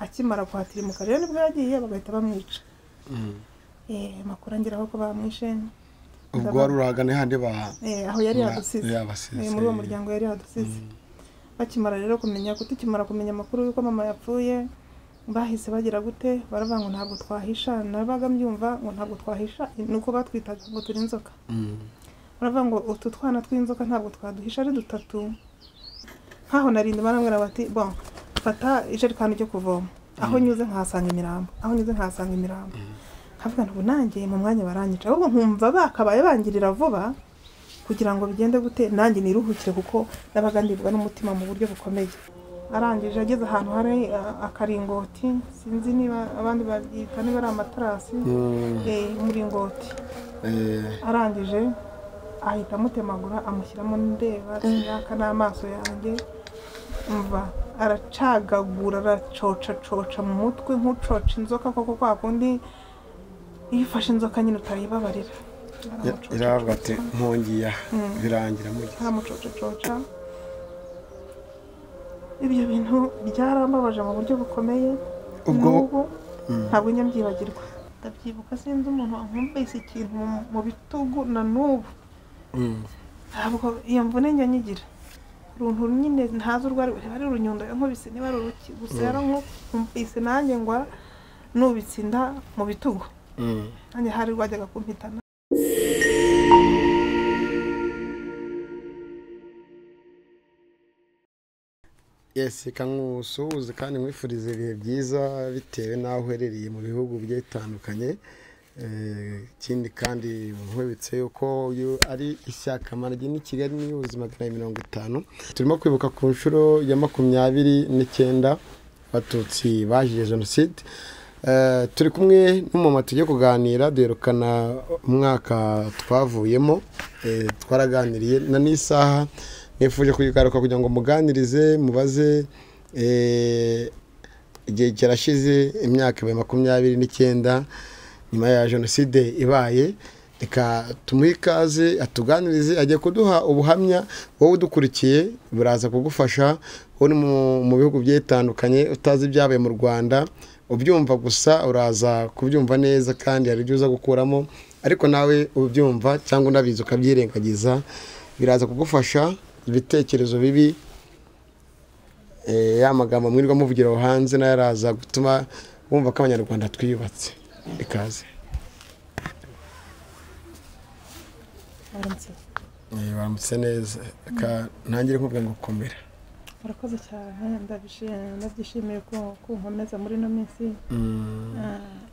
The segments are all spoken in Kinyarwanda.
akimara kuhatirimuka rero nibwo yagiye bagahita bamwica makuru angeraho ko bamwishe ubwo wari urahagana handi aho yari yadusize muri uwo muryango yari yadusize bakimara rero kumenya kutikimara kumenya amakuru yuko mama yapfuye bahise bagira gute baravuga ngo ntabwo twahisha nabaga mbyumva ngo ntabwo twahisha nuko batwitaga ngo turi inzoka baravuga ngo utu twana tw'inzoka ntabwo twaduhisha ari dutatu nkaho narindi baramwira bati bon fata ijerekani cyo kuvoma aho nyuze nkasanga imirambo havuga ngo nanjye mu mwanya baranyica ahubwo nkumva bakabaye bangirira vuba kugira ngo bigende gute nanjye niruhukire kuko nabaga ndibwa n'umutima mu buryo bukomeye arangije ageze ahantu hari akaringoti sinzi niba abandi babyita niba ari amatarasi umuringoti arangije ahita amutemagura amushyiramo ndeba yaka n'amaso yanjye umva aracagagura aracoca mu mutwe nk'ucoca inzoka koko kwa kundi iyo ufashe inzoka nyine utayibabarira iravuga ati nkongiya birangira mu gihe aramucoca ibyo bintu byarambabaje mu buryo bukomeye ubwo ntabwo nyambyibagirwa ndabyibuka sinzi umuntu wankumvise ikintu mu bitugu na n'ubu ntabwo iyo mvune njya nyigira uruntu nyine ntazi urwari ari urunyundo yankubise niba ari uruki gusa yarankumvise nanjye ngo nubitsinda mu bitugu nanjye hari rwajyaga kumpitana Yes, kangusuhuze kandi mwifurize ibihe byiza bitewe naho uherereye mu bihugu bigiye bitandukanye. Kindi kandi nkwibutse yuko ari ishyaka Manage ni Kigali News 50. Turimo kwibuka ku nshuro ya 29 Abatutsi bahiye jenoside. Turi kumwe n'umumama tugiye kuganira duherukana umwaka twavuyemo, twaraganiriye na n'isaha nifuje kuyigaruka kugira ngo muganirize mubaze igihe kirashize imyaka 29 nyuma ya jenoside ibaye, reka tumuhe ikaze atuganirize agiye kuduha ubuhamya wowe udukurikiye buraza kugufasha uri mu bihugu byetandukanye utazi ibyabaye mu Rwanda, ubyumva gusa uraza kubyumva neza kandi hari ibyo uza gukuramo, ariko nawe ubyumva cyangwa unabizi ukabyirengagiza biraza kugufasha ibitekerezo bibi ya magambo mwirirwa muvugira hanze na yaraza gutuma wumva ko abanyarwanda twiyubatse. Ikaze. Baramutse neza. Ntangire nkubwe ngo komera. Urakoze cyane ndabyishimiye ko nkomeza muri no minsi.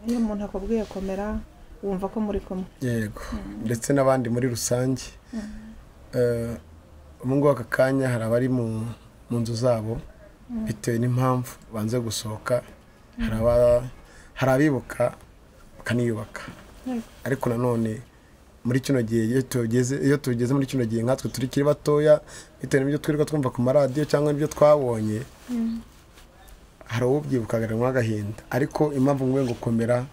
Iyo umuntu akubwiye komera wumva ko muri kumwe. Yego. Ndetse n'abandi muri rusange. Umungu aka kanya hari abari mu nzu zabo bitewe n'impamvu banze gusohoka, hari abibuka kaniyubaka, ariko nanone muri kino gihe iyo tugeze muri kino gihe nkatwe turi kiri batoya bitewe n'ibyo twirirwa twumva ku maradiyo cyangwa n'ibyo twabonye, hari ubyibukaga nk'agahinda, ariko impamvu ngwe ngo komera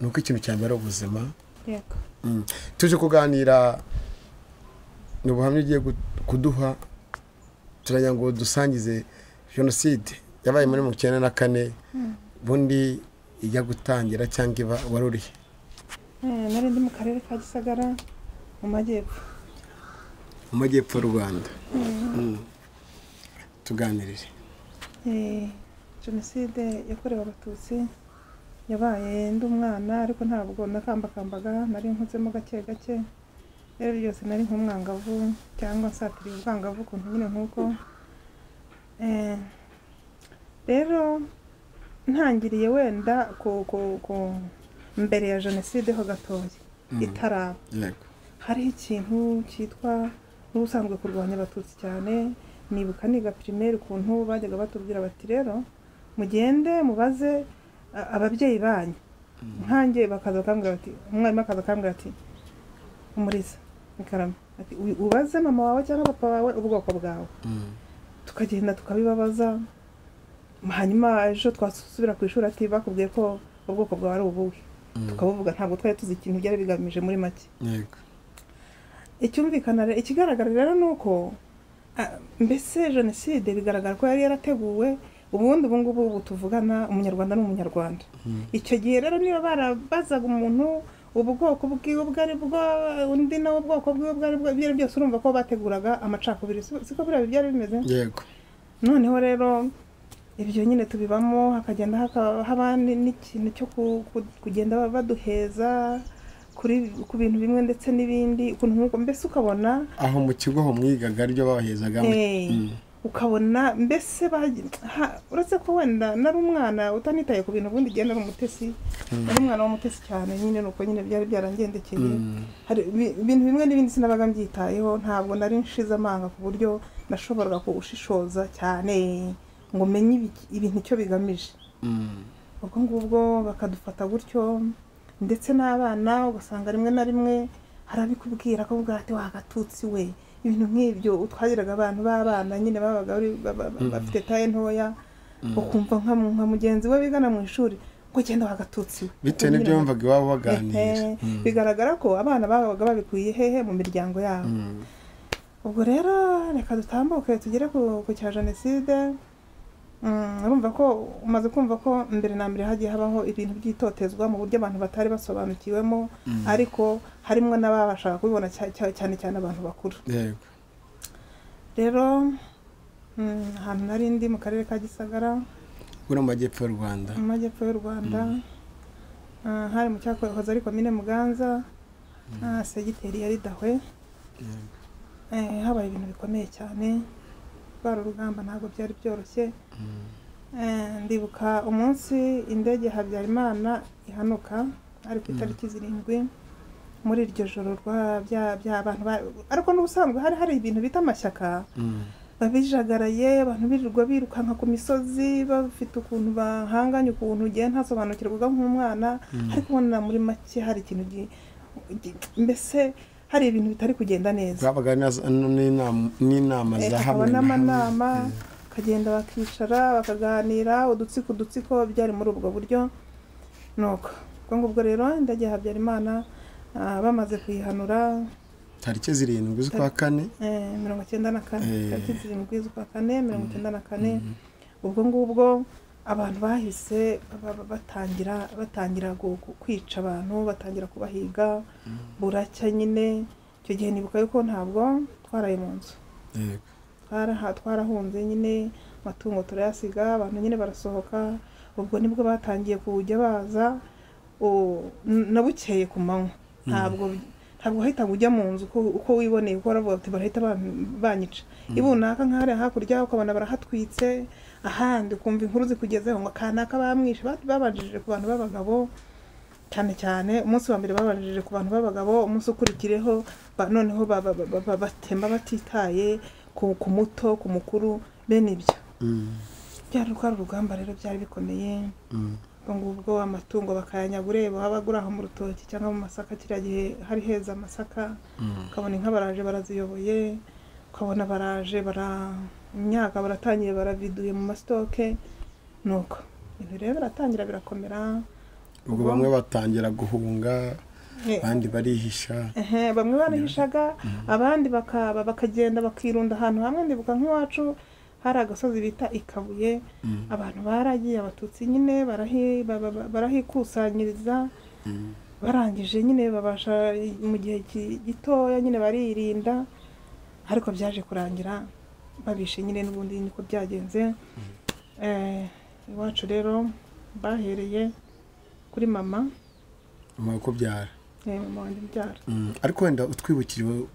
nuko ikintu cyambere ubuzima. Yego. Tuje kuganira n'ubuhamya ugiye kuduha, turanya ngo dusangize jenoside yabaye muri 1994 bundi ijya gutangira cyangwa waruri. Nari ndi mu karere ka Gisagara mu majyepfo. Mu majyepfo y'u Rwanda. Tuganirire. Jenoside yakorewe Abatutsi yabaye ndi umwana, ariko ntabwo nakambakambaga, nari nkutsemo gake gake. Rero byose nari nk'umwangavu cyangwa nsatiriye ubwangavu kuntu nyine nkuko. Rero ntangiriye wenda ku mbere ya jenoside ho gatoya itaraba. Hari ikintu cyitwa n'ubusanzwe kurwanya Abatutsi cyane, nibuka niga primaire kuntu bajyaga batubwira bati rero mugende mubaze ababyeyi banyu. Nkanjye bakaza kambwira bati umwarimu akaza kambwira ati umuriza Karama ati ubaze mama wawe cyangwa papa wawe ubwoko bwawe. Tukagenda tukabibabaza, hanyuma ejo twasubira ku ishuri ati bakubwiye ko ubwoko bwawe ari ubuhe, tukabuvuga ntabwo twari tuzi ikintu byari bigamije muri make. Yego. Ikigaragara rero nuko mbese jenoside bigaragara ko yari yarateguwe ubundi ubu ngubu tuvugana umunyarwanda n'umunyarwanda. Icyo gihe rero niba barabazaga umuntu ubwoko bwiwe ubwo ari bwo, undi nawe ubwoko bwiwe ubwo ari bwo, ibyo byose urumva ko bateguraga amacakubiri. Siko biriya byari bimeze. Yego. Noneho rero ibyo nyine tubibamo, hakagenda haba n'ikintu cyo kugenda baduheza ku bintu bimwe ndetse n'ibindi, ukuntu nk'uko mbese ukabona aho mu kigo ho mwigaga aribyo babahezagamo. Ukabona mbese uretse ko wenda nari umwana utanitaye ku bintu ubundi genda ari umutesi, ari umwana w'umutesi cyane nyine, nuko nyine byari byarangendekeye. Hari ibintu bimwe n'ibindi sinabaga mbyitayeho, ntabwo nari nshize amanga ku buryo nashoboraga kuushishoza cyane ngo menye ibintu icyo bigamije. Ubwo ngubwo bakadufata gutyo, ndetse n'abana ugasanga rimwe na rimwe harabikubwira ko ubwo ati wagatutsi we, ibintu nk'ibyo utwagiraga abantu b'abana nyine babaga bafite taye ntoya, ukumva nka mugenzi we bigana mu ishuri ngo genda wagatutsi we, bitewe n'ibyo bumvaga iwabo baganira. Bigaragara ko abana babaga babikuye hehe mu miryango yabo. Ubwo rero reka dutambuke tugere ku cya jenoside. Urumva ko umaze kumva ko mbere na mbere hagiye habaho ibintu byitotezwa mu buryo abantu batari basobanukiwemo, ariko harimo n'ababashaka kubibona cyane cyane abantu bakuru. Yego. Rero ahantu nari ndi mu karere ka Gisagara, uri mu majyepfo y'u Rwanda. Mu majyepfo y'u Rwanda, hari mu cyahoze ari komine Muganza, segiteri yari Dahwe. Habaye ibintu bikomeye cyane, rwari urugamba ntabwo byari byoroshye. Ndibuka umunsi indege Habyarimana ihanuka ari ku itariki 7 muri iryo joro by'abantu, ariko n'ubusanzwe hari ibintu bita amashyaka babijagaraye, abantu birirwa birukanka ku misozi bafite ukuntu bahanganye, ukuntu ugiye ntasobanukirwaga nk'umwana, ariko ubona muri make hari ikintu mbese hari ibintu bitari kugenda neza. Babaga n'inama za hamwe n'amanama, kagenda bakicara bakaganira udutsiko byari muri ubwo buryo. Nuko ubwo rero indege Habyarimana bamaze kuyihanura tariki 7 z'ukwa 4 94, tariki 7 z'ukwa 4 94. Ubwo ngubwo abantu bahise batangira kwica abantu, batangira kubahiga. Buracya nyine icyo gihe nibuka yuko ntabwo twaraye mu nzu. Twarahunze nyine, amatungo turayasiga, abantu nyine barasohoka. Ubwo nibwo batangiye kujya baza nabukeye ku manywa. Ntabwo hahita ujya mu nzu uko wiboneye, uko baravuga ati barahita banyica. Ibunaka nk'ahari hakurya ukabona barahatwitse, ahandi ukumva inkuru zikugezeho ngo kanaka bamwishe. Babanjije ku bantu b'abagabo cyane cyane, umunsi wa mbere babanjije ku bantu b'abagabo, umunsi ukurikireho noneho batemba batitaye ku muto, ku mukuru, bene ibyo. Byari urugamba rero byari bikomeye. Ngubwo amatungo bakayanyagura, babagura aho mu rutoki cyangwa mu masaka. Kiriya gihe hari heza amasaka, ukabona inka baraje baraziyoboye, ukabona baraje imyaka baratangiye baraviduye mu masitoke. Nuko ibintu rero biratangira birakomera. Ubwo bamwe batangira guhunga, abandi barihisha. Bamwe barihishaga, abandi bakagenda bakirunda ahantu hamwe. Ndibuka nk'iwacu hari agasozi bita Ikabuye, abantu baragiye, abatutsi nyine barahikusanyiriza. Barangije nyine babasha mu gihe gitoya nyine baririnda, ariko byaje kurangira babishe nyine, n'ubundi niko byagenze. Iwacu rero bahereye kuri mama kubyara. Mama wanjye mbyara. Ariko wenda utwibukiriwe,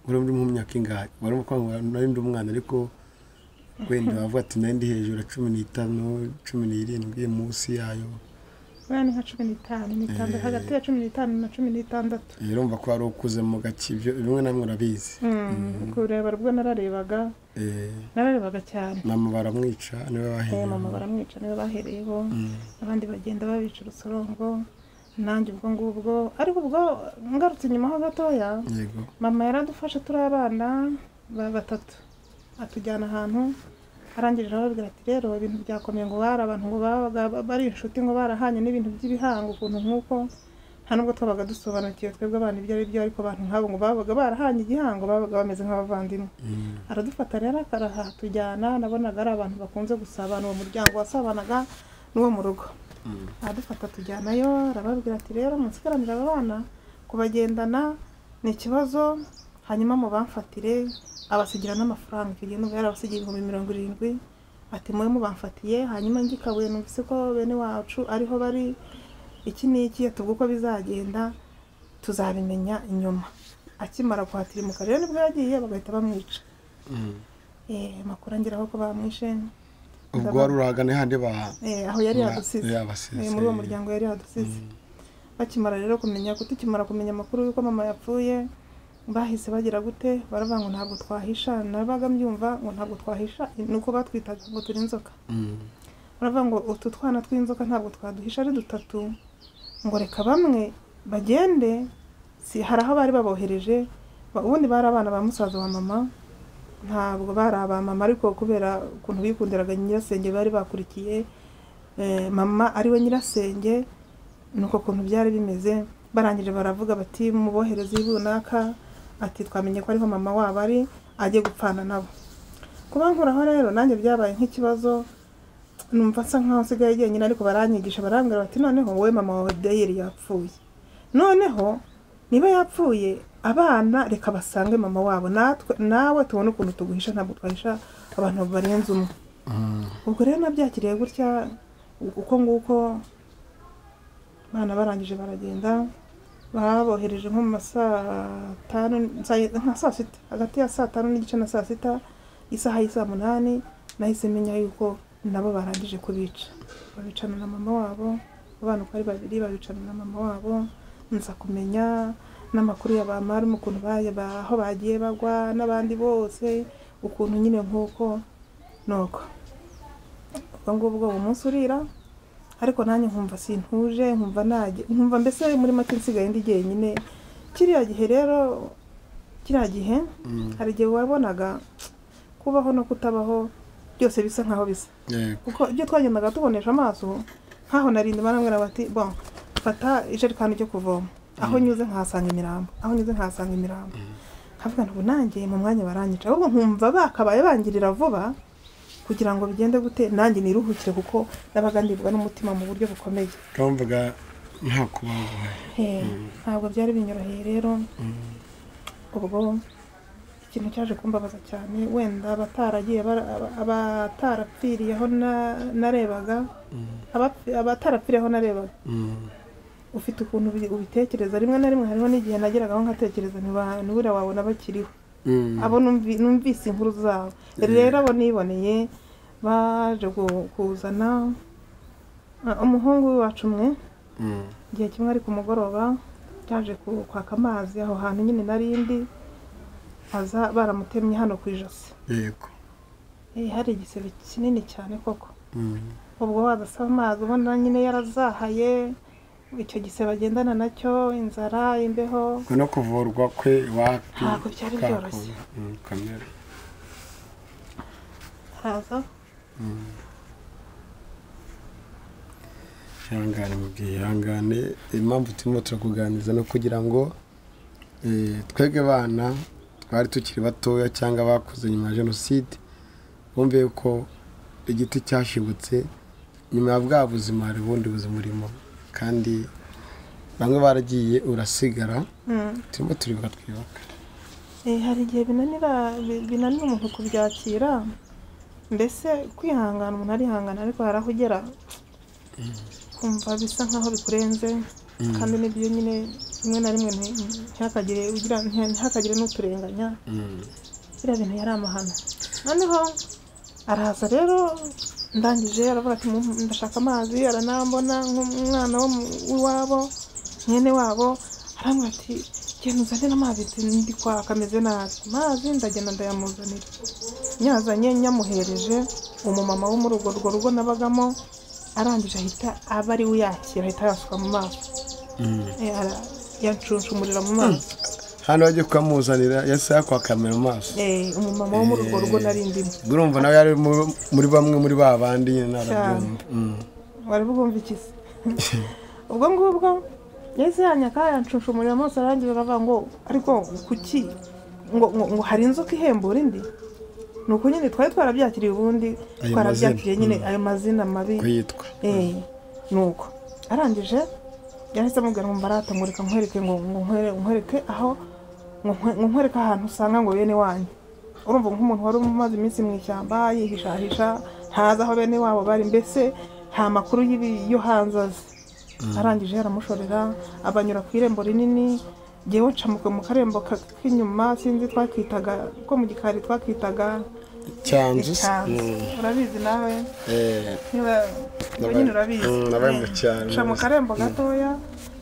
uri mu myaka ingahe? Warimo kwanga nari ndi umwana, ariko wenda bavuga ati nari ndi hejuru 15 17 munsi yayo. Bani nka 15 hagati ya 15 na 16. Urumva ko ari ukuze mu gakibyo, bimwe namwe urabizi. Kureba rubwo nararebaga cyane. Mama baramwica niwe bahereye. Mama baramwica niwe bahereyeho, abandi bagenda babica urusorongo. Nanjye ubwo ngubwo, ariko ubwo ngarutse inyuma ho gatoya, mama yaradufashe turi abana batatu, atujyana ahantu. Arangije arababwira ati rero ibintu byakomeye, ngo bari abantu ngo babaga bari inshuti, ngo barahanye n'ibintu by'ibihango ukuntu nk'uko, nta nubwo twabaga dusobanukiwe twebwe abana ibyo ari byo, ariko abantu nk'abo ngo babaga barahanye igihango, babaga bameze nk'abavandimwe. Aradufata rero akaraha tujyana, nabonaga ari abantu bakunze gusabana, uwo muryango wasabanaga n'uwo mu rugo. Aradufata tujyanayo, arababwira ati rero musigaranira aba bana kubagendana ni ikibazo, hanyuma mubamfatire, abasigira n'amafaranga. Icyo gihe n'ubu yarabasigiye 70,000, ati mwe mubamfatiye, hanyuma ngikabuye numvise ko bene wacu ariho bari, iki n'iki, tubwo uko bizagenda tuzabimenya inyuma. Akimara kuhatirimuka rero nibwo yagiye bagahita bamwica. Amakuru angeraho ko bamwishe. Ubwo wari urahagane handi aho yari yadusize, muri uwo muryango yari yadusize. Bakimara rero tukimara kumenya amakuru yuko mama yapfuye, bahise bagira gute, baravuga ngo ntabwo twahisha. Nabaga mbyumva ngo ntabwo twahisha, nuko batwitaga ngo turi inzoka. Baravuga ngo utu twana tw'inzoka ntabwo twaduhisha ari dutatu, ngo reka bamwe bagende. Hari aho bari babohereje, ubundi bari abana ba musaza wa mama, ntabwo bari aba mama, ariko kubera ukuntu bikundiraga nyirasenge bari bakurikiye mama ari we nyirasenge, nuko kuntu byari bimeze. Barangije baravuga bati mubohereze ibunaka, ati twamenye ko ariho mama wabo ari, ajye gupfana nabo. Kuba nkuraho rero nanjye byabaye nk'ikibazo, numva nsa nkaho nsigaye jyenyine, ariko baranyigisha barambwira bati noneho wowe mama wawe Dayeli yapfuye, noneho niba yapfuye abana reka basange mama wabo, nawe tubone ukuntu tuguhisha, ntabwo twahisha abantu barenze umwe. Ubwo rero nabyakiriye gutya uko nguko. Bana barangije baragenda, babohereje nko mu saa 5 nka saa 6, hagati ya saa 5 n'igice na saa 6, isaha y'isa 8, nahise menya yuko nabo barangije kubica. Babicana na mama wabo, abana uko ari babiri babicana na mama wabo. Nza kumenya n'amakuru y'abamara ukuntu aho bagiye bagwa n'abandi bose, ukuntu nyine nk'uko nuko. Ubwo uwo munsi urira, ariko nanjye nkumva sintuje, nkumva mbese muri make nsigaye ndi jyenyine. Kiriya gihe hari igihe wabonaga kubaho no kutabaho byose bisa nkaho bisa, kuko ibyo twagendaga tubonesha amaso nkaho narindi barambwira bati bon fata ijerekani cyo kuvoma, aho nyuze nkahasanga imirambo, nkavuga ngo nanjye mu mwanya baranyica, ahubwo nkumva bakabaye bangirira vuba kugira ngo bigende gute nanjye niruhukire, kuko nabaga ndibwa n'umutima mu buryo bukomeye. Kamvuga nta kubaho. Ntabwo byari binyoroheye rero. Ubwo ikintu cyaje kumbabaza cyane, wenda abatarapfiriyeho narebaga, abatarapfiriyeho narebaga, ufite ukuntu ubitekereza. Rimwe na rimwe hariho n'igihe nageragaho nkatekereza nibura wabona bakiriho, abo numvise inkuru zabo. Rero abo niboneye baje kuzana umuhungu wacu umwe, igihe kimwe ari ku mugoroba yaje kwaka amazi aho hantu nyine narindi, aza baramutemye hano ku ijosi. Yego. Hari igisebe kinini cyane koko. Ubwo wadasaba amazi ubona nyine yarazahaye, icyo gisebe agendana nacyo, inzara, imbeho. No kuvurwa kwe wapi? Ntabwo byari byoroshye. Kamera. Haza. Ihangane, impamvu turimo turakuganiriza no kugira ngo twege bana twari tukiri batoya cyangwa bakuze nyuma ya jenoside bumve yuko igiti cyashibutse nyuma ya bwa buzima hari ubundi buzima urimo, kandi bamwe baragiye urasigara. Turimo turibuka twibaka. Hari igihe binanira umuntu kubyakira, mbese kwihangana umuntu arihangana, ariko harahugera kumva bisa nkaho bikurenze, kandi n'ibyo nyine rimwe na rimwe ntihakagire n'uturenganya. Biriya bintu yari amahano. Noneho araza rero, ndangije aravuga ati ndashaka amazi, aranambona nk'umwana w'iwabo, mwene wabo, arambwira ati genda uzane amazi, ndi kwaka ameze nabi. Amazi ndagenda ndayamuzanira, nyazanye nyamuhereje umumama wo muri urwo rugo nabagamo, arangije ahita aba ari uyakira, ahita yasuka mu maso, yancunshumurira mu maso. Hano wagiye kukamuzanira yase yakwakamera mu maso. Umumama wo muri urwo rugo narindimo. Urumva nawe yari muri bamwe muri ba bandi narabyumva. Wari bugumva iki se? Ubwo ngubwo yese yanyaka yancushumurira amaso arangiza aravuga ngo ariko kuki ngo hari inzoka ihembura indi nuko nyine twari twarabyakiriye ubundi twarabyakiriye nyine ayo mazina mabi kwitwa nuko arangije yahise amubwira ngo mbarata mureka nkwereke ngo nkwereke aho nkwereka ahantu usanga ngo bene wanyu urumva nk'umuntu wari umaze iminsi mu ishyamba yihishahisha ntazi aho bene wabo bari mbese nta makuru yo hanze azi arangije yaramushorera abanyura ku irembo rinini ngewe ncamuka mu karembo k'inyuma sinzi twakitaga ko mu gikari twakitaga cyanzu urabizi nawe niba nyine urabizi nca mu karembo gatoya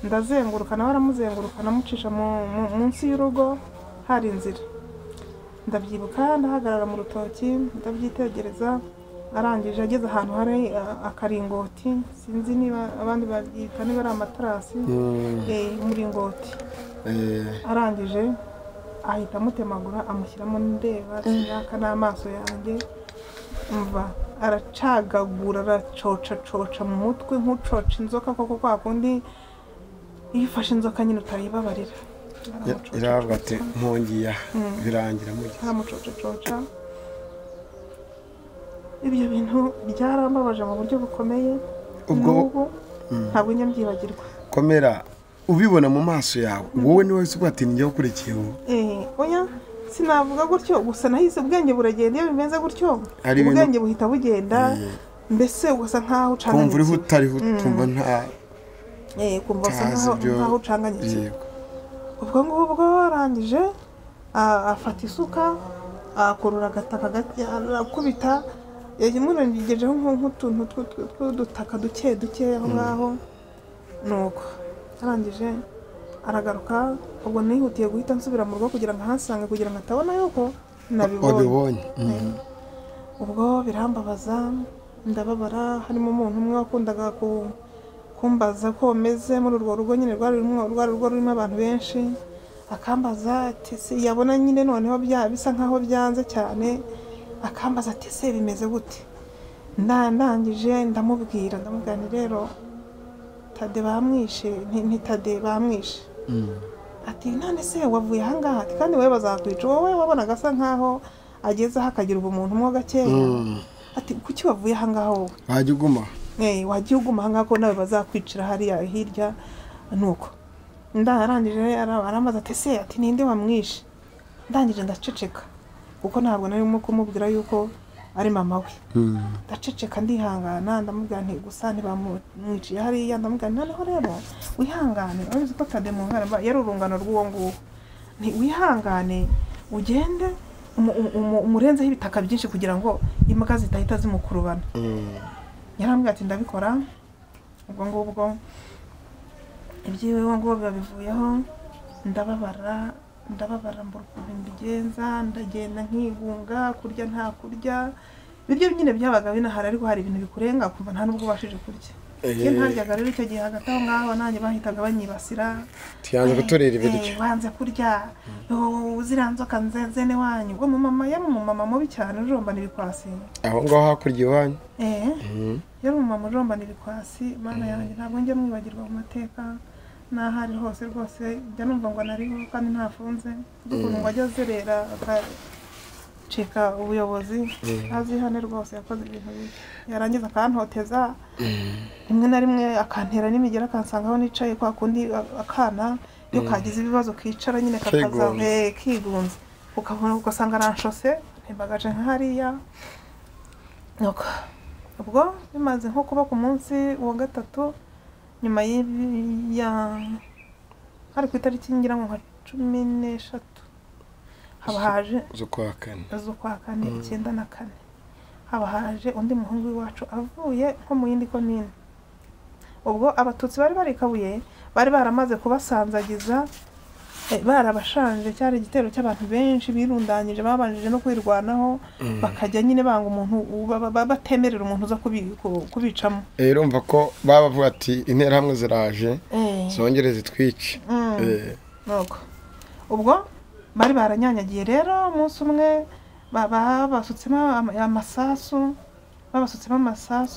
ndazenguruka nawe aramuzenguruka namucisha munsi y'urugo hari inzira ndabyibuka ndahagarara mu rutoki ndabyitegereza arangije ageze ahantu hari akaringoti sinzi niba abandi babyita niba ari amatarasi umuringoti arangije ahita amutemagura amushyiramo ndeba yaka n'amaso yanjye umva aracagagura aracoca mu mutwe nk'ucoca inzoka koko kwa kundi iyo ufashe inzoka nyine utayibabarira iravuga ati nkongiya birangira mu gihe aramucoca ibyo bintu byarambabaje mu buryo bukomeye ubwo ntabwo njya mbyibagirwa komera ubibona mu maso yawe wowe niwe wese uvuga ati njya ukurikiyeho oya sinavuga gutyo gusa nahise ubwenge buragenda iyo bimeze gutyo ubwenge buhita bugenda mbese ugasa nkaho ucanganyitse kumva uriho utariho utumva nta kumva usa nkaho ucanganyitse ubwo ngubwo arangije afata isuka akurura agataka arakubita yamurengejeho nk'utuntu tw'udutaka duke aho ngaho nuko arangije aragaruka ubwo nihutiye guhita nsubira mu rugo kugira ngo ahasange kugira ngo atabona yuko nabibonye ubwo birambabaza ndababara harimo umuntu umwe wakundaga kumbaza ko meze muri urwo rugo nyine rwari rugo rurimo abantu benshi akambaza ati se yabona nyine noneho bisa nkaho byanze cyane akambaza ati se bimeze gute ndangije ndamubwira ni rero Tade bamwishe ntitade bamwishe ati none se wavuye ahangaha ati kandi wowe bazakwica wowe wabonaga asa nkaho ageze aho akagira ubumuntu mo gakeya ati kuki wavuye ahangaha wowe wajya uguma ahangaha ko nawe bazakwicira hariya hirya nuko ndarangije arambaza ati se ati ninde wamwishe ndangije ndaceceka kuko ntabwo narimo kumubwira yuko ari mama we ndaceceka ndihangana ndamubwira nti gusa ntibamwiciye hariya ndamubwira noneho rero wihangane urabizi ko Tade mu nkara yari urungano rw'uwo nguwo nti wihangane ugende umurenzeho ibitaka byinshi kugira ngo imbwa zitahita zimukurubana yarambwira ati ndabikora ubwo ngubwo ibyiwe ngo bivuyeho ndababara mbura ukuntu mbigenza ndagenda nkigunga kurya nta kurya ibiryo nyine byabaga binahari ariko hari ibintu bikurenga kumva nta nubwo ubashije kurya iyo ntaryaga rero icyo gihe hagati aho ngaho nanjye bahitaga banyibasira tiyanze gutorera ibiryo wanze kurya ziriya nzoka nzene wanyu ubwo yari umumama mubi cyane ujombana ibikwasi aho ngaho hakurya iwanyu yari umumama ujombana ibikwasi mana yanjye ntabwo njya mwibagirwa mu mateka n'ahari hose rwose njya numva ngo nariho kandi ntafunze ukuntu ngo ajya azerera akacika ubuyobozi azihane rwose yakoze ibintu bibi yarangiza akantoteza rimwe na rimwe akantera n'imigera akansanga aho nicaye kwa kundi akana iyo kagize ibibazo kicara nyine kakaza kigunze ukabona ugasanga aranshose ntibagaje nka hariya ubwo bimaze nko kuba ku munsi wa gatatu nyuma hari ku itariki ngira ngo nka 16 haba haje z'ukwa kane 94 haba haje undi muhungu w'iwacu avuye nko mu yindi komine ubwo abatutsi bari barikabuye bari baramaze kubasanzagiza barabashanje cyari igitero cy'abantu benshi birundanyije babanjije no kwirwanaho bakajya nyine banga umuntu batemerera umuntu uza kubicamo urumva ko babavuga ati intera hamwe ziraje zongere zitwice ubwo bari baranyanyagiye rero umunsi umwe babasutsemo amasasu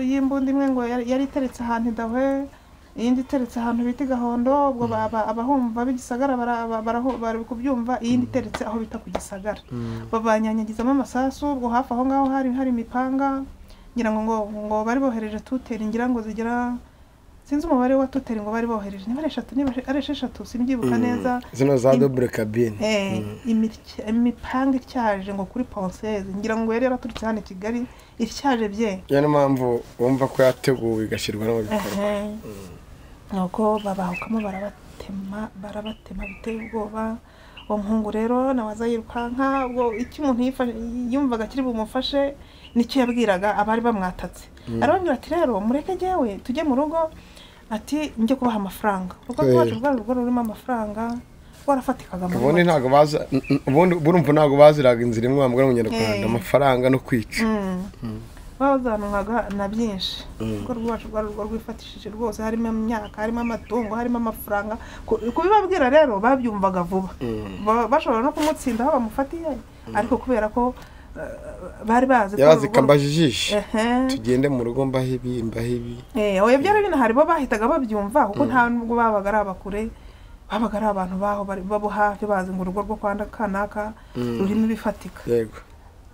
y'imbunda imwe ngo yari iteretse ahantu idahwe iyindi iteretse ahantu bita Gahondo ubwo abahumva b'igisagara bari kubyumva, iyindi iteretse aho bita ku Gisagara. Babanyanyagizamo amasasu ubwo hafi aho ngaho hari imipanga, ngira ngo bari bohereje tuteri, ngira ngo zigera sinzi umubare wa tuteri ngo bari bohereje, niba ari 6 simbyibuka neza. Zino za double cabine. Imipanga ityaje ngo kuri Ponceuse, ngira ngo yari yaraturutse hano i Kigali ityaje bye. Yo mpamvu wumva ko yateguwe igashirwa no bikorwa. Nuko babahukamo barabatema biteye ubwoba. Uwo muhungu rero nawaza yirukanka, ubwo iki umuntu yumvaga kiri bumufashe nicyo yabwiraga abari bamwatatse. Arababwira ati rero mureke jewe tujye mu rugo, ati njye kubaha amafaranga. Uko rwacu rwo rurimo amafaranga warafatikaga mu ubundi ntago baza, burumva ntago baziraga inzira imwe bambwira mu Nyarwanda amafaranga no kwica. Bazanwaga na byinshi. Uko rwacu rwo rwifatishije rwose, harimo imyaka, harimo amatungo, harimo amafaranga. Kubibabwira rero babyumvaga vuba, bashobora no kumutsinda aho bamufatiye, ariko kubera ko bari bazi ko yazikambajijishe tugende mu rugo mbahibi. Oya byari binahari, bo bahitaga babyumva kuko nta nubwo babaga ari abakure, babaga ari abantu baho babo hafi, bazi ngo urugo rwo kwanda kanaka rurimo bifatika. Yego.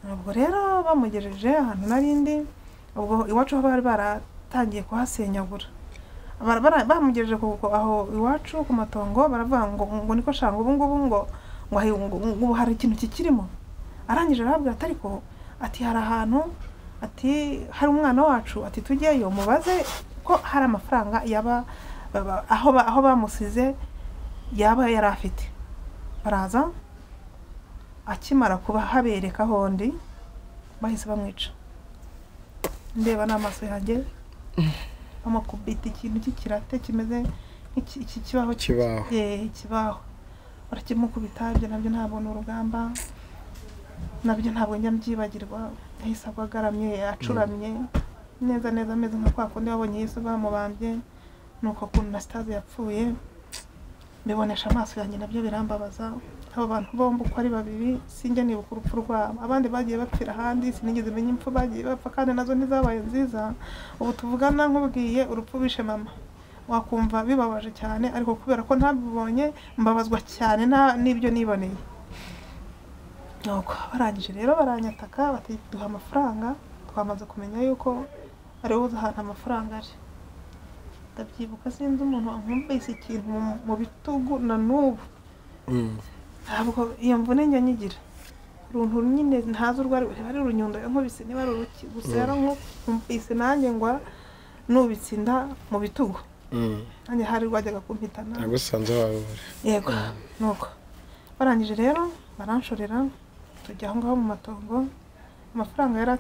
Ubwo rero bamugejeje ahantu narindi, ubwo iwacu bari baratangiye kuhasenyagura. Bamugejeje aho iwacu ku matongo, baravuga ngo niko shanga ubu ngubu ngo hari ikintu kikirimo. Arangije arabwira ati ariko ati hari ahantu, ati hari umwana wacu, ati tujyeyo mubaze ko hari amafaranga yaba aho bamusize yaba yari afite. Baraza akimara kuba habereka hondi bahise bamwica. Ndeba n'amaso yanjye bamakubita ikintu cy'ikirate kimeze iki kibaho. Ikibaho barakimukubita, ibyo nabyo ntabona urugamba, nabyo ntabwo njya mbyibagirwa. Yahise agaramye acuramye neza ameze nka kwa kundi wabonye Yesu bamubambye, nuko kuntu na Stade yapfuye bibonesha amaso yanjye, nabyo birambabaza. Abo bantu bombi uko ari babiri sinjye nibuka urupfu rwabo, abandi bagiye bapfira ahandi sinigeze menya impfu bagiye bapfa, kandi nazo ntizabaye nziza. Ubu tuvugana nkubwiye urupfu bishe mama, wakumva bibabaje cyane, ariko kubera ko ntabibonye mbabazwa cyane n'ibyo niboneye. Nuko barangije rero baranyataka bati duha amafaranga, twamaze kumenya yuko ari uza ahantu amafaranga ari. Ndabyibuka sinzi umuntu wankumvise ikintu mu bitugu na n'ubu. Ntabwo iyo mvune njya nyigira, uruntu nyine ntazi urwari urunyundo yankubise, niba ari uruki gusa yaro nkumvise nanjye ngwa nubitsinda mu bitugu. Nanjye hari rwajyaga kumpitana. Nagusanze wawe. Yego. Nuko barangije rero baranshorera, tujya aho ngaho mu matongo. Amafaranga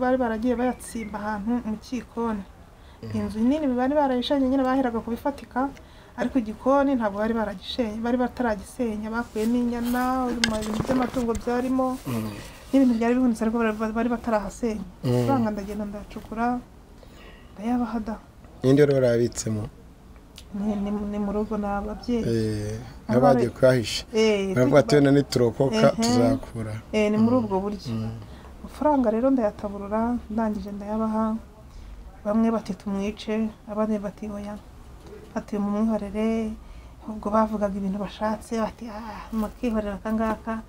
bari baragiye bayatsimba ahantu mu Kikoni. Inzu nini bari barayishanye nyine baheraga kubifatika, ariko igikoni ntabwo bari baragishenye, bari bataragisenya, bakuye n'inyana, ibintu by'amatungo byarimo n'ibintu byari bihunitse, ariko bari batarahasenya. Amafaranga ndagenda ndacukura ndayabahada. Ninde rero barabitsemo? Ni mu rugo n'ababyeyi. Abagiye kwahisha. Baravuga ati wenda niturokoka tuzakura. Ni muri ubwo buryo. Amafaranga rero ndayataburura, ndangije ndayabaha. Bamwe bati tumwice, abandi bati oya, ati mumwihorere. Ubwo bavugaga ibintu bashatse, bati makihorera kangaka,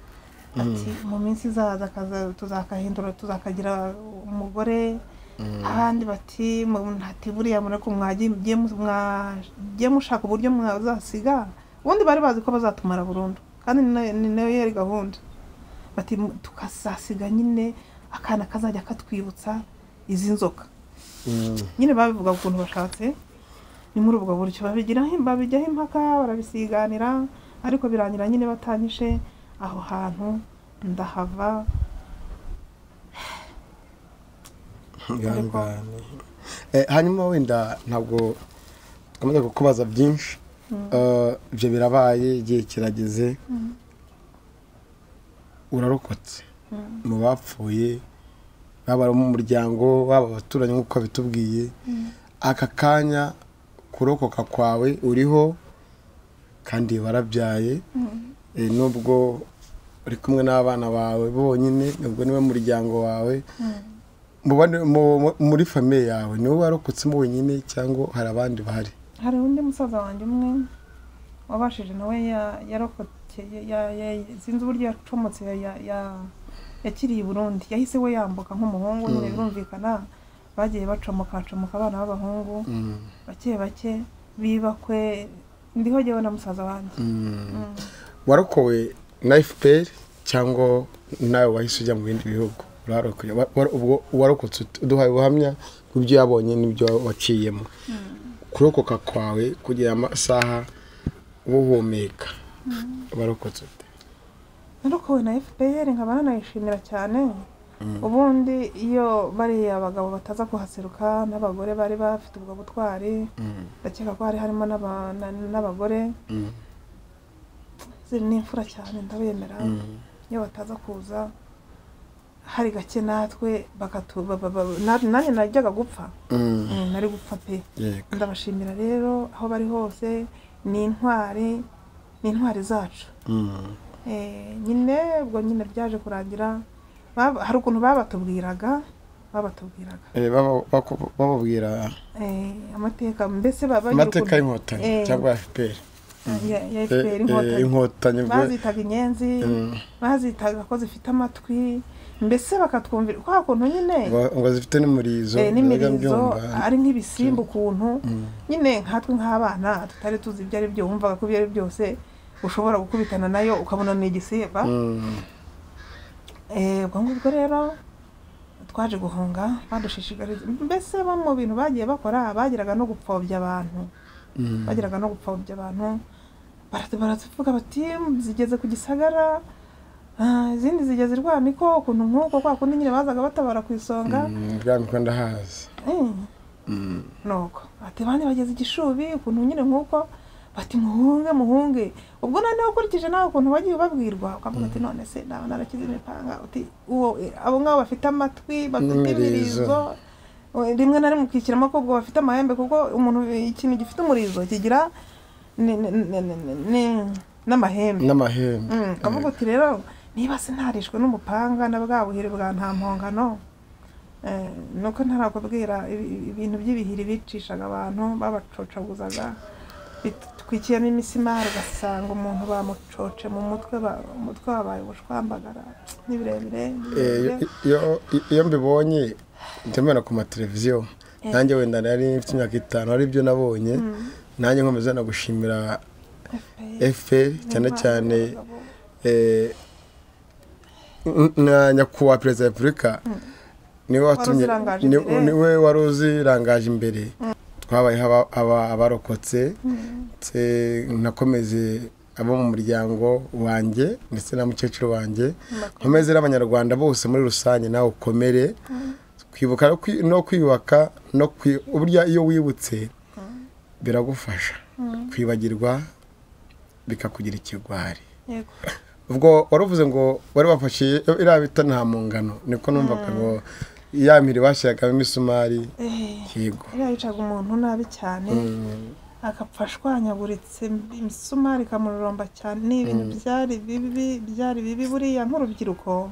ati mu minsi izaza tuzakahindura, tuzakagira umugore. Abandi bati buriya mureko mwagiye mushaka uburyo mwazasiga, ubundi bari bazi ko bazatumara burundu, kandi ni nayo yari gahunda. Bati tukazasiga nyine akana kazajya katwibutsa izi nzoka. Nyine babivuga ukuntu bashatse, ni muri ubwo buryo babijyaho impaka, barabisiganira, ariko birangira nyine batanyishe aho hantu. Ndahava. Hanyuma wenda ntabwo twamaze kukubaza byinshi, ibyo birabaye, igihe kirageze, urarokotse mu bapfuye, baba mu muryango, baba abaturanyi nk'uko bitubwiye. Aka kanya kurokoka kwawe uriho kandi warabyaye, nubwo uri kumwe n'abana bawe bonyine, nubwo niwe muryango wawe, muri famiye yawe niwe warokotsemo wenyine cyangwa hari abandi bahari? hari undi musaza wanjye umwe wabashije nawe yarokokeye sinzi uburyo yacomotse yakiriye i Burundi, yahise we yambuka nk'umuhungu nyine birumvikana bagiye bacomoka abana b'abahungu bake bake bibakwe, ndiho jyewe na musaza wanjye. Warokowe na FPR cyangwa nawe wahise ujya mu bindi bihugu? Warokotse uduhaye ubuhamya bw'ibyo yabonye n'ibyo waciyemo. Kurokoka kwawe kugira amasaha ubuhumeka warokotse ute? Narokowe na FPR nkaba nanayishimira cyane. Ubundi iyo bari abagabo bataza kuhaseruka n'abagore bari bafite ubwo butwari, ndakeka ko hari harimo n'abagore ziri n'imfura cyane ndabemera. Iyo bataza kuza hari gake natwe nanjye najyaga gupfa, nari gupfa pe. Ndabashimira rero aho bari hose, ni intwari zacu. Nyine ubwo nyine byaje kurangira hari ukuntu bababwiraga amateka, mbese amateka y'inkotanyi cyangwa FPR ya FPR inkotanyi bazitaga inyenzi, bazitaga ko zifite amatwi, mbese bakatwumvira kwa kuntu nyine ngo zifite n'umurizo ari nk'ibisimba ukuntu nyine nkatwe nk'abana tutari tuzi ibyo ari byo, wumvaga ko ibyo ari byose ushobora gukubitana nayo ukabona ni igisimba. Ubwo ngubwo rero twaje guhunga, badushishikariza mbese bo mu bintu bagiye bakora, bagiraga no gupfobya abantu, baravuga bati zigeze ku Gisagara, izindi zigeze Rwamiko, ukuntu nk'uko kwa kundi nyine bazaga batabara ku isonga. Rwamiko ndahazi. Nuko ati bandi bageze Gishubi, ukuntu nyine nk'uko bati muhunge. Ubwo noneho ukurikije nawe ukuntu bagiye babwirwa ukavuga ati none se nawe narakize imipanga, uti abo ngabo bafite amatwi, bafite imirizo, rimwe na rimwe ukikiramo ko ubwo bafite amahembe, kuko umuntu ikintu gifite umurizo kigira n'amahembe. Ukavuga uti rero niba se ntarishwe n'umupanga na bwa buhiri bwa nta mpongano, nuko ntarakubwira ibintu by'ibihiri bicishaga abantu, babacocaguzaga twikiyemo imisimari, ugasanga umuntu bamucoce mu mutwe wabaye ubushwambagara n'ibirebire. Iyo mbibonye ndemera ku mateleviziyo, nanjye wenda nari mfite imyaka 5 hari ibyo nabonye, nanjye nkomeza no gushimira FPR cyane cyane na nyakubahwa Perezida wa Repubulika, niwe wari uzirangaje imbere. Twabaye abarokotse, nakomeze abo mu muryango wanjye ndetse na mukecuru wanjye, nkomeze n'abanyarwanda bose muri rusange nawe ukomere, kwibuka no kwiyubaka no uburyo iyo wibutse biragufasha kwibagirwa bikakugira ikigwari. Ubwo waruvuze ngo wari wafashe irabita nta mungano, niko numvaga ngo yamiri bashyiragamo imisumari. Yego yicaga umuntu nabi cyane, akapfashwanyaguritse imisumari kamuromba cyane, n'ibintu byari bibi buriya nk'urubyiruko.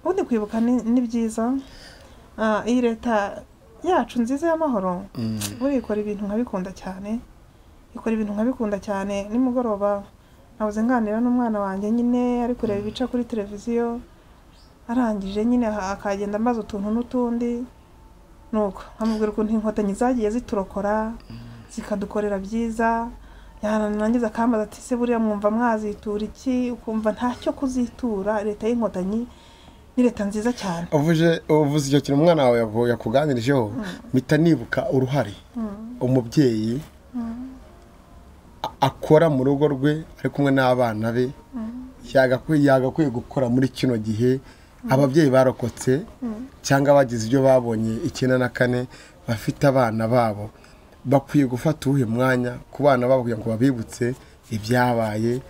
Ubundi kwibuka ni byiza. Iyi leta yacu nziza y'amahoro buri ikora ibintu nkabikunda cyane. Nimugoroba nabuze nganira n'umwana wanjye nyine ari kureba ibica kuri televiziyo, arangije nyine akagenda ambaza utuntu n'utundi, nuko nkamubwira ukuntu inkotanyi zagiye ziturokora zikadukorera byiza. Yarangiza akambaza ati se buriya mwumva mwazitura iki? Ukumva ntacyo kuzitura. Leta y'inkotanyi ni leta nziza cyane. Uvuze icyo kintu umwana wawe yakuganirijeho, mpita nibuka uruhare umubyeyi akora mu rugo rwe ari kumwe n'abana be, yagakwiye gukora muri kino gihe. Ababyeyi barokotse cyangwa bagize ibyo babonye 94 bafite abana babo, bakwiye gufata uwuhe mwanya ku bana babo kugira ngo babibutse ibyabaye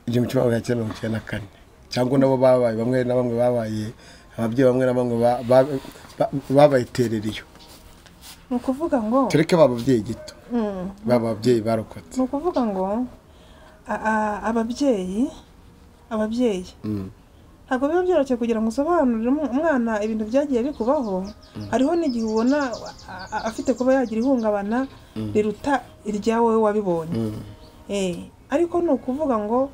ibyo mu 1994, cyangwa nabo babaye bamwe na bamwe babaye ababyeyi bamwe na bamwe babayitereriyo. Nukuvuga ngo tereke bababyeyi gito, bababyeyi barokotse. Nukuvuga ngo ababyeyi ntabwo biba byoroshye kugira ngo usobanurire umwana ibintu byagiye bikubaho. Hariho n'igihe ubona afite kuba yagira ihungabana riruta iryawe wabibonye. Ariko ni ukuvuga ngo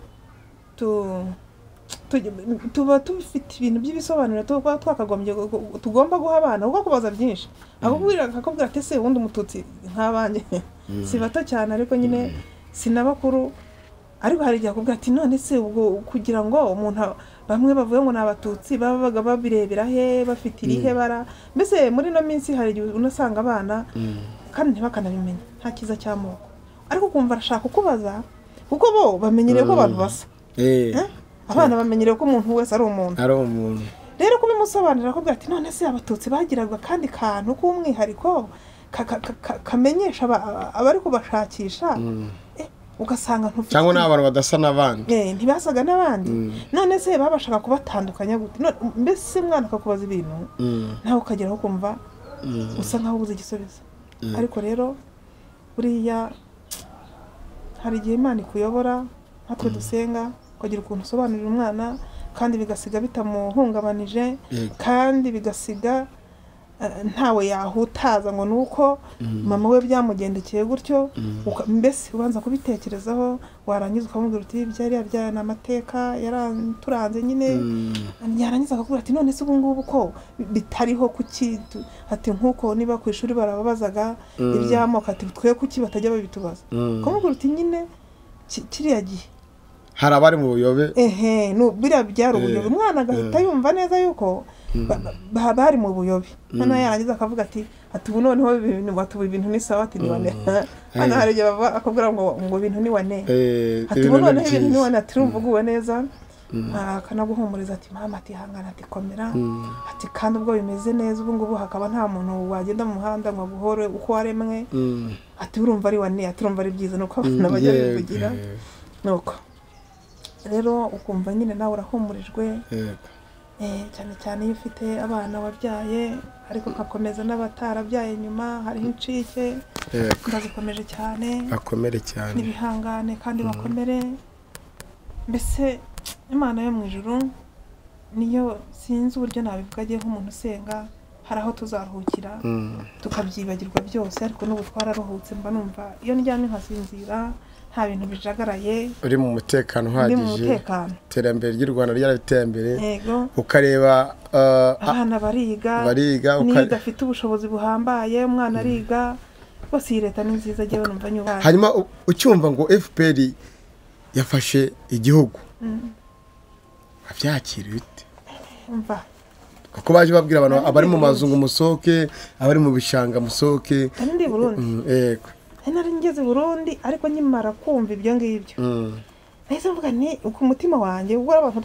tuba tufite ibintu by'ibisobanuro tugomba guha abana kuko kubaza byinshi. Akakubwira ati se ubundi umututsi nk'abanye si bato cyane ariko nyine sinabakuru, ariko hari igihe akubwira ati none se ubwo kugira ngo umuntu bamwe bavuye ngo n'abatutsi babaga babirebera he bafite irihe bara. Mbese muri no minsi hari igihe unasanga abana kandi ntibakanabimenya nta kiza cy'amoko, ariko kumva arashaka kukubaza kuko bo bamenyereye ko abantu basa. Abana bamenyereye ko umuntu wese ari umuntu. Rero kubimusobanurira akubwira ati none se abatutsi bagiraga kandi kantu k'umwihariko kamenyesha abari kubashakisha, ugasanga ntufite cyangwa n'abantu badasa n'abandi. Ntibasaga n'abandi. None se babashaka kubatandukanya gute? Mbese mwana akakubaza ibintu nawe ukageraho kumva usa nkaho ubuze igisubizo. Ariko rero buriya hari igihe Imana ikuyobora natwe dusenga kugira ukuntu usobanurira umwana kandi bigasiga bitamuhungabanije kandi bigasiga ntawe yahutaza ngo nuko mama we byamugendekeye gutyo. Mbese ubanza kubitekerezaho warangiza ukamubwira uti byari byari n'amateka yaraturanze nyine. Yarangiza akakubwira ati none se ubu ngubu ko bitariho kuki ati nkuko niba ku ishuri barababazaga iby'amoko ati twe kuki batajya babitubaza. Ukamubwira uti nyine kiriya gihe hari abari mu buyobe. Biriya byari ubuyobe. Umwana agahita yumva neza yuko bari mu buyobe. Hano yarangiza akavuga ati ubu noneho ibintu ni sawa ati ni wane. Hano hari igihe akabwira ngo ibintu ni wane. Ati ubu noneho ibintu ni wane ati urumva uguwe neza. Akanaguhumuriza ati mama ati hangana ati komera. Ati kandi ubwo bimeze neza ubu ngubu hakaba nta muntu wagenda mu muhanda ngo aguhore uko waremwe. Ati urumva ari wane ati urumva ari byiza nuko abana bajya bivugira. Nuko rero ukumva nyine nawe urahumurijwe. Cyane cyane iyo ufite abana wabyaye ariko ugakomeza n'abatarabyaye nyuma hariho incike bazikomeje cyane bakomere cyane n'ibihangane kandi bakomere. Mbese Imana yo mu ijuru niyo sinzi uburyo nabivuga agiye nk'umuntu usenga hari aho tuzaruhukira tukabyibagirwa byose, ariko n'ubu twararuhutse mba numva iyo ndyamye nkasinzira nta bintu bijagaraye, uri mu mutekano uhagije. Iterambere ry'u Rwanda ryarateye imbere, ukareba abana bariga udafite ubushobozi buhambaye, umwana ariga bose. Iyi leta ni nziza agiye numva nyubaye. Hanyuma ucyumva ngo FPR yafashe igihugu abyakira bite? Umva kuko baje babwira abantu abari mu mazu ngo musoke, abari mu bishanga musoke. Ndi Burundi. Yego. Nari ngeze Burundi ariko nyimara kumva ibyo ngibyo nahise mvuga ni ku mutima wanjye ubwo abantu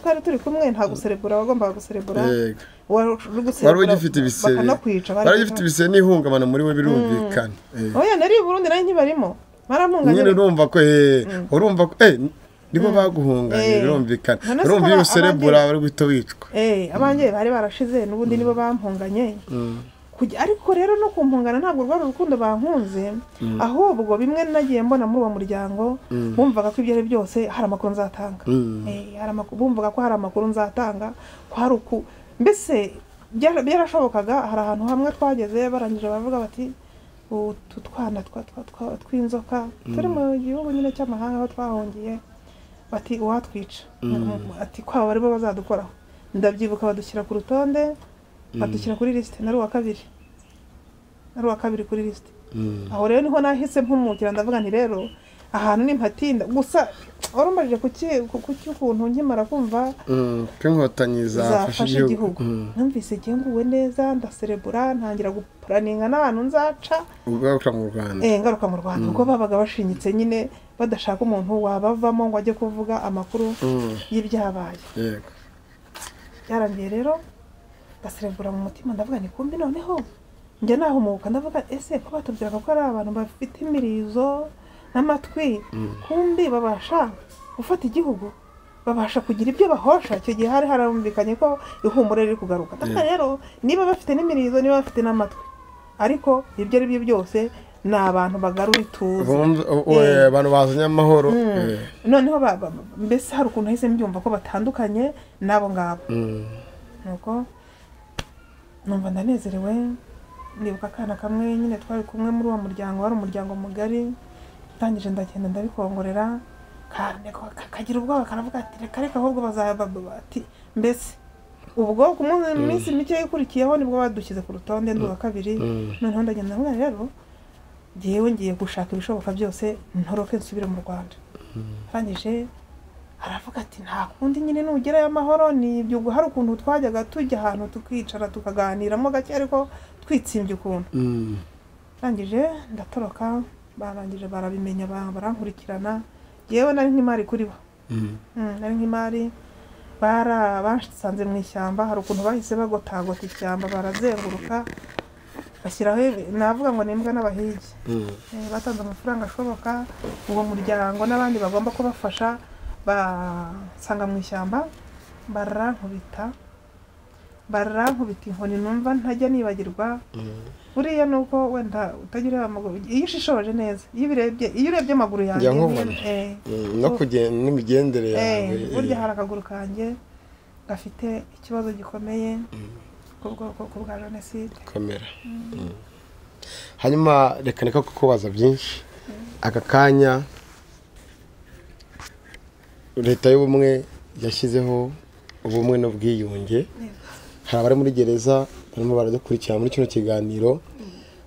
twari turi kumwe nta guserebura bagomba guserebura. Wari ugifite ibise n'ihungabana muri we birumvikana. Oya nari Burundi nari nkibarimo baramunganye. Nyine urumva ko urumva ko nibo baguhunganye birumvikana. Urumva iyo userebura bari guhita wicwa. Abanje bari barashize n'ubundi nibo bampunganye. Ariko rero no kumpungana ntabwo rwari urukundo bankunze, ahubwo bimwe nagiye mbona muri uwo muryango bumvaga ko ibyo ari byose hari amakuru nzatanga. Bumvaga ko hari amakuru nzatanga kwari uku. Mbese byarashobokaga hari ahantu hamwe twageze barangije bavuga bati utu twana tw'inzoka turi mu gihugu nyine cy'amahanga aho twahungiye bati uwatwica ati kwaba bari bo bazadukoraho. Ndabyibuka badushyira ku rutonde badushyira kuri liste nari uwa kabiri kuri liste. Aho rero niho nahise mpumukira ndavuga nti rero ahantu ni mpatinda gusa warumbaje kuki ukuntu nkimara kumva kw'inkotanyi zafashe igihugu. Numvise ngenguwe neza ndaserebura ntangira gupuraninga n'abantu nzaca ugaruka mu Rwanda. Ngaruka mu Rwanda ubwo babaga bashinyitse nyine badashaka umuntu wabavamo ngo ajye kuvuga amakuru y'ibyabaye. Yego. Byarangiye rero baserebura mu mutima ndavuga ni kumbi noneho njye nahumuka ndavuga ese ko batubwiraga ko ari abantu bafite imirizo n'amatwi kumbi babasha gufata igihugu babasha kugira ibyo bahosha. Icyo gihe hari harumvikanye ko ihumure riri kugaruka. Rero niba bafite n'imirizo niba bafite n'amatwi ariko ibyo ari byo byose ni abantu bagarura ituze abantu bazanye amahoro noneho mbese hari ukuntu hahise mbyumva ko batandukanye n'abo ngabo nuko numva ndanezerewe nibuka akana kamwe nyine twari kumwe muri uwo muryango wari umuryango mugari ndangije ndagenda ndabikongorera kagira ubwoba karavuga ati reka ahubwo ati mbese ubwo ku minsi mike ikurikiyeho nibwo badushyize ku rutonde nduwa kabiri noneho ndagenda ndavuga rero ngewe ngiye gushaka ibishoboka byose ntoroke nsubire mu Rwanda arangije aravuga ati nta kundi nyine nugerayo amahoro ni ibyo hari ukuntu twajyaga tujya ahantu tukicara tukaganiramo gake ariko twitsimbye ukuntu arangije ndatoroka barangije barabimenya barankurikirana yewe nari nk'imari kuri bo nari nk'imari basanze mu ishyamba hari ukuntu bahise bagotagota ishyamba barazenguruka bashyiraho navuga ngo n'imbwa n'abahigi batanze amafaranga ashoboka uwo muryango n'abandi bagomba kubafasha basanga mu ishyamba barankubita inkoni numva ntajya nibagirwa buriya nuko wenda utagira amaguru iyo ushishoje neza iyo urebye amaguru yanjye no kugenda n'imigendere yawe burya hari akaguru kanjye gafite ikibazo gikomeye ku bwa jenoside komera hanyuma reka kukubaza byinshi aka kanya leta y'ubumwe yashyizeho ubumwe n'ubwiyunge hari abari muri gereza barimo baradukurikira muri kino kiganiro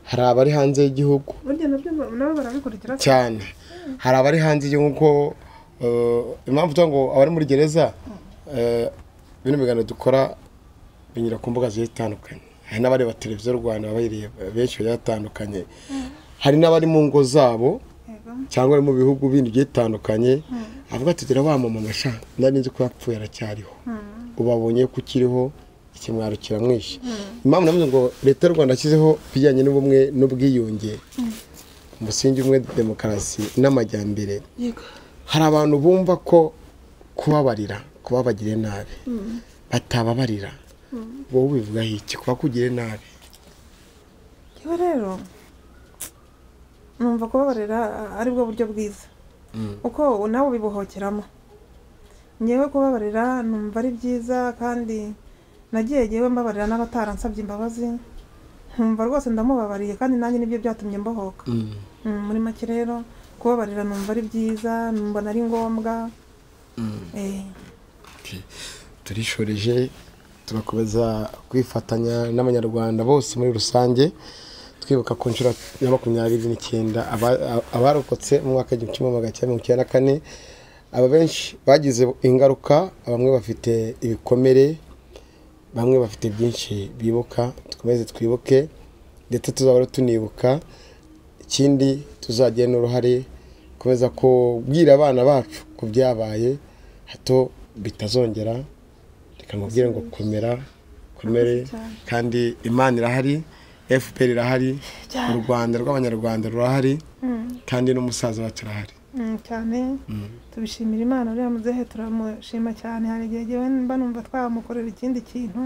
hari abari hanze y'igihugu cyane hari abari hanze y'igihugu impamvu tuvuga ngo abari muri gereza bino biganiro dukora binyura ku mbuga zitandukanye hari n'abareba televiziyo Rwanda bayireba benshi batandukanye hari n'abari mu ngo zabo cyangwa ari mu bihugu bindi bitandukanye avuga ati dore wa mama masha ndari nzi ko yapfuye aracyariho ubabonye ko ukiriho ikimwaro kiramwishe impamvu navuze ngo leta y'u Rwanda ashyizeho bijyanye n'ubumwe n'ubwiyunge umusingi umwe demokarasi n'amajyambere hari abantu bumva ko kubabagire nabi batababarira wowe ubivuga iki kuba kugire nabi yewe rero numva kubabarira ari bwo buryo bwiza uko nawe ubibohokeramo nyewe kubabarira numva ari byiza kandi nagiye yewe mbabarira n'abataransabye imbabazi nkumva rwose ndamubabariye kandi nanjye nibyo byatumye mbohoka muri make rero kubabarira numva ari byiza numva ari ngombwa turishoreje turakomeza kwifatanya n'abanyarwanda bose muri rusange twibuka ku nshuro ya 29 abarokotse mu mwaka w'1994 aba benshi bagize ingaruka bamwe bafite ibikomere bamwe bafite byinshi bibuka tukomeze twibuke ndetse tuzabara tunibuka ikindi tuzagena uruhare komeza kubwira abana bacu ku byabaye hato bitazongera reka ngubwire ngo komere kandi Imana irahari FPR irahari u Rwanda rw'abanyarwanda rurahari kandi n'umusaza wacu arahari cyane tubishimira Imana uriya muzehe turamushima cyane hari igihe mba numva twamukorera ikindi kintu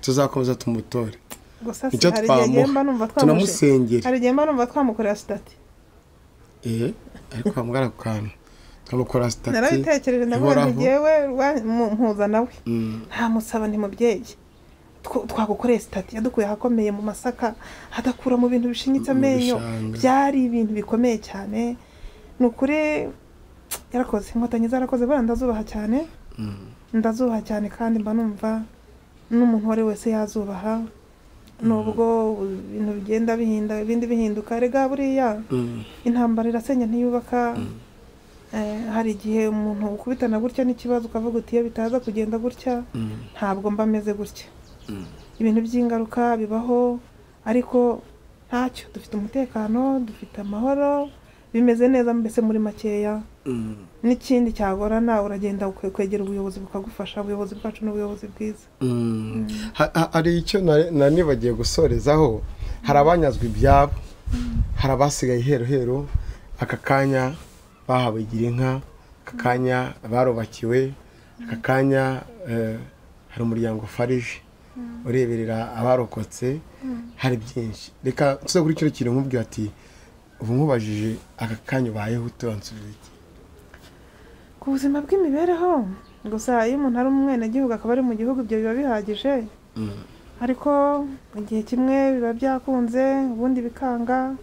tuzakomeza tumutore gusa hari igihe mba numva tunamusengera hari igihe mba numva twamukorera stati ariko amugara ku kantu twamukora stati narabitekereje ndabona ngewe mpuza nawe nta musaba ndi mubyeyi twagukoreye stati yadukuye hakomeye mu Masaka hadakura mu bintu bishinyitse amenyo byari ibintu bikomeye cyane nukuri yarakoze inkotanyi zarakoze ndazubaha cyane kandi mba numva n'umuntu wari wese yazubaha nubwo ibintu bigenda ibindi bihinduka rega buriya intambara irasenya ntiyubaka hari igihe umuntu ukubitana gutya n'ikibazo ukavuga uti iyo bitaza kugenda gutya ntabwo mba meze gutya ibintu by'ingaruka bibaho ariko ntacyo dufite umutekano dufite amahoro bimeze neza mbese muri makeya n'ikindi cyagorana uragenda kwegera ubuyobozi bukagufasha ubuyobozi bwacu n'ubuyobozi bwiza hari icyo nanibagiye gusorezaho hari abanyazwe ibyabo hari abasigaye hero aka kanya bahawe Girinka aka kanya barubakiwe aka kanya hari umuryango Farije ureberera abarokotse hari byinshi. Reka tuze kuri kino kintu nkubwira ati ubu nkubajije aka kanya ubayeho utansubiza iki ku buzima bw'imibereho. Gusa iyo umuntu ari umwenegihugu akaba ari mu gihugu ibyo biba bihagije, ariko igihe kimwe biba byakunze ubundi bikanga,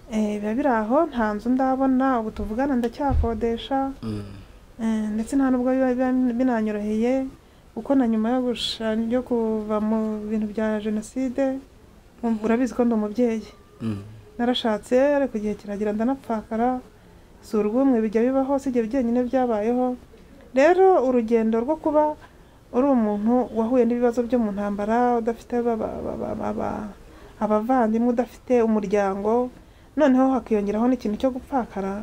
biba biri aho. Nta nzu ndabona, ubu tuvugana ndacyakodesha, ndetse nta nubwo biba binanyoroheye kuko na nyuma yo kuva mu bintu bya jenoside, urabizi ko ndi umubyeyi, narashatse ariko igihe kiragira ndanapfakara, si urw'umwe bijya bibaho, si ibyo byenyine byabayeho. Rero urugendo rwo kuba uri umuntu wahuye n'ibibazo byo mu ntambara, udafite abavandimwe, udafite umuryango, noneho hakiyongeraho n'ikintu cyo gupfakara,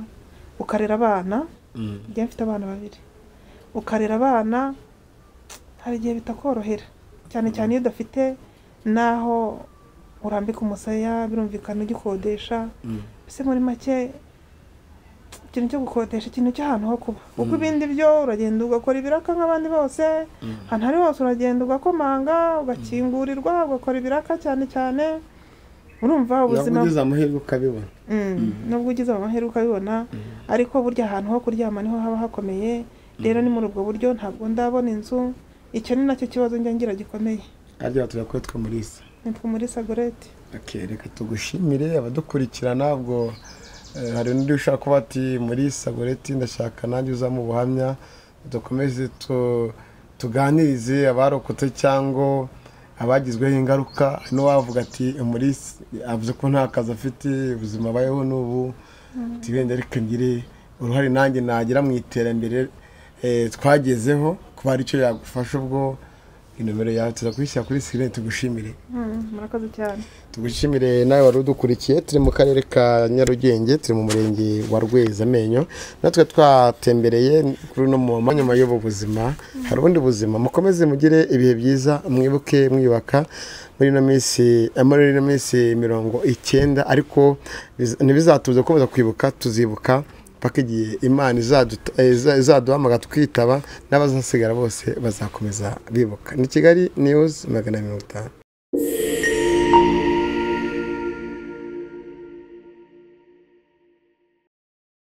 ukarera abana. Njye mfite abana 2, ukarera abana hari igihe bitakorohera, cyane cyane iyo udafite naho urambika umusaya, birumvikana ugikodesha. Ese muri make ikintu cyo gukodesha, ikintu cy'ahantu ho kuba, kuko ibindi byo uragenda ugakora ibiraka nk'abandi bose, ahantu hari hose uragenda ugakomanga, ugakingurirwa, ugakora ibiraka cyane cyane. Urumva ubuzima ugize amahirwe ukabibona, nubwo ugize amahirwe ukabibona, ariko burya ahantu ho kuryama niho haba hakomeye. Rero ni muri ubwo buryo ntabwo ndabona inzu. Icyo ni nacyo kibazo njya ngira gikomeye. arya turakora twa Mulisa. Nitwa Mulisa Gorete. Reka tugushimire abadukurikirana. Ubwo hari undi ushaka kuba ati Mulisa Gorete, ndashaka nanjye uza mu buhamya, dukomeze tuganirize abarokotse cyangwa abagizweho ingaruka. No wavuga ati Mulisa avuze ko nta kazi afite, ubuzima bayeho n'ubu, tibende ariko ngire uruhare nanjye nagira mu iterambere twagezeho, kuba ari cyo yagufasha. Ubwo inomero yawe tuzakwishyira kuri screen. Tugushimire. Murakoze cyane. Tugushimire nawe wari udukurikiye. Turi mu karere ka Nyarugenge, turi mu murenge wa Rwezamenyo, natwe twatembereye kuri no mu manyuma y'ubu buzima. Hari ubundi buzima. Mukomeze mugire ibihe byiza, mwibuke mwiyubaka muri no minsi 90, ariko ntibizatuze gukomeza kwibuka. Tuzibuka paka igihe Imana izaduhamagara tukitaba, n'abazasigara bose bazakomeza bibuka. Ni Kigali News 150.